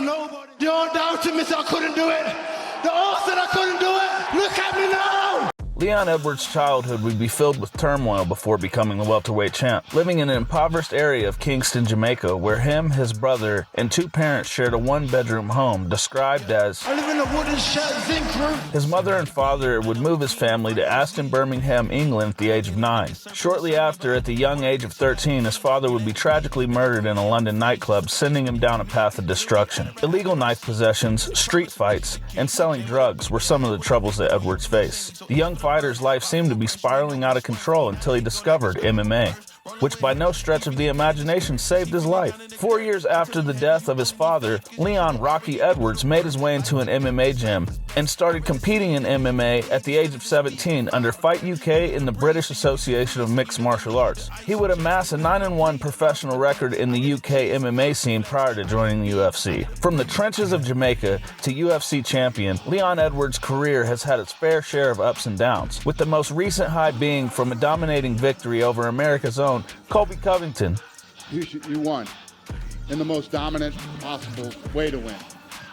nobody. The old doubted me said I couldn't do it. The all said I couldn't do it. Look at me now. Leon Edwards' childhood would be filled with turmoil before becoming the welterweight champ. Living in an impoverished area of Kingston, Jamaica, where him, his brother, and two parents shared a one-bedroom home described as, I live in a wooden shed zinc roof. His mother and father would move his family to Aston, Birmingham, England at the age of 9. Shortly after, at the young age of 13, his father would be tragically murdered in a London nightclub, sending him down a path of destruction. Illegal knife possessions, street fights, and selling drugs were some of the troubles that Edwards faced. The young fighter's life seemed to be spiraling out of control until he discovered MMA, which by no stretch of the imagination saved his life. 4 years after the death of his father, Leon "Rocky" Edwards made his way into an MMA gym and started competing in MMA at the age of 17 under Fight UK in the British Association of Mixed Martial Arts. He would amass a 9-1 professional record in the UK MMA scene prior to joining the UFC. From the trenches of Jamaica to UFC champion, Leon Edwards' career has had its fair share of ups and downs, with the most recent high being from a dominating victory over America's own Colby Covington. You won in the most dominant possible way to win.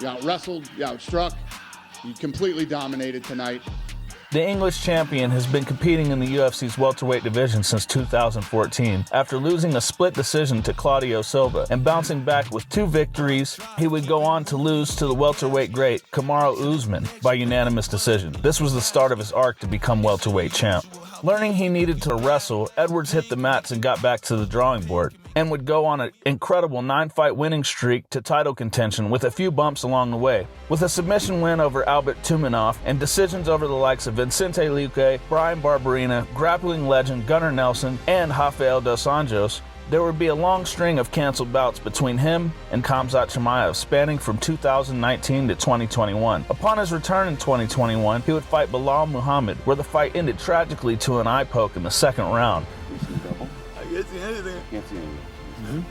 You out-wrestled, you out-struck, you completely dominated tonight. The English champion has been competing in the UFC's welterweight division since 2014. After losing a split decision to Claudio Silva and bouncing back with 2 victories, he would go on to lose to the welterweight great Kamaru Usman by unanimous decision. This was the start of his arc to become welterweight champ. Learning he needed to wrestle, Edwards hit the mats and got back to the drawing board, and would go on an incredible 9-fight winning streak to title contention with a few bumps along the way. With a submission win over Albert Tumanov and decisions over the likes of Vicente Luque, Brian Barberena, grappling legend Gunnar Nelson, and Rafael dos Anjos, there would be a long string of canceled bouts between him and Khamzat Chimaev spanning from 2019 to 2021. Upon his return in 2021, he would fight Belal Muhammad, where the fight ended tragically to an eye poke in the second round. I can't see anything.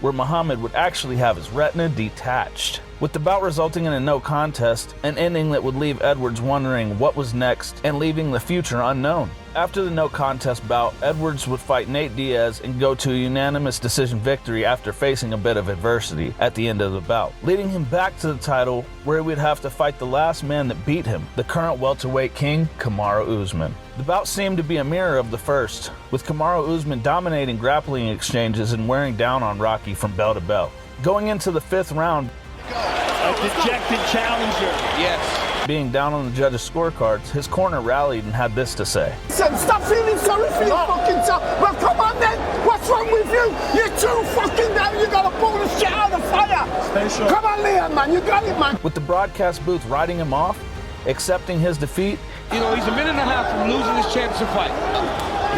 Where Muhammad would actually have his retina detached. With the bout resulting in a no contest, an ending that would leave Edwards wondering what was next and leaving the future unknown. After the no contest bout, Edwards would fight Nate Diaz and go to a unanimous decision victory after facing a bit of adversity at the end of the bout, leading him back to the title where he would have to fight the last man that beat him, the current welterweight king, Kamaru Usman. The bout seemed to be a mirror of the first, with Kamaru Usman dominating grappling exchanges and wearing down on Rocky from bell to bell. Going into the 5th round, a dejected challenger. Yes. Being down on the judges' scorecards, his corner rallied and had this to say. Stop feeling sorry for your fucking self. Well, come on then. What's wrong with you? You're too fucking down. You gotta pull the shit out of the fire. Stay sure. Come on, Leon, man. You got it, man. With the broadcast booth writing him off, accepting his defeat. You know, he's a minute and a half from losing his championship fight.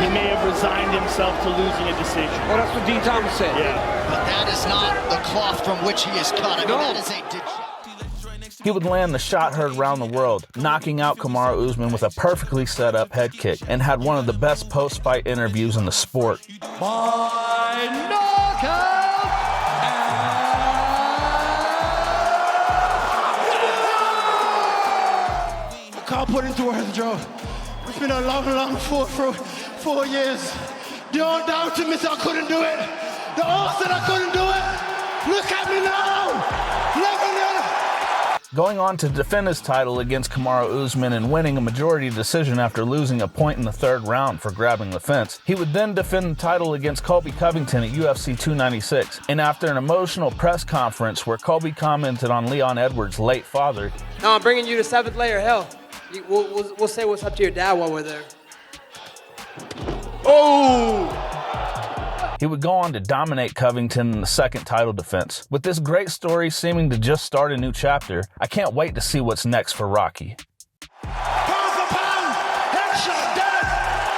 He may have resigned himself to losing a decision. Well, that's what Dean Thomas said. Yeah. But that is not the cloth from which he is cut. I mean, that is a He would land the shot heard around the world, knocking out Kamaru Usman with a perfectly set up head kick, and had one of the best post-fight interviews in the sport. By knockout. I can't put into words, Joe. It's been a long fought for 4 years. The all doubted me said I couldn't do it. The all said I couldn't do it. Look at me now. Going on to defend his title against Kamaru Usman and winning a majority decision after losing a point in the 3rd round for grabbing the fence. He would then defend the title against Colby Covington at UFC 296. And after an emotional press conference where Colby commented on Leon Edwards' late father, "No, I'm bringing you to 7th layer hell. We'll say what's up to your dad while we're there." Oh! He would go on to dominate Covington in the 2nd title defense. With this great story seeming to just start a new chapter, I can't wait to see what's next for Rocky.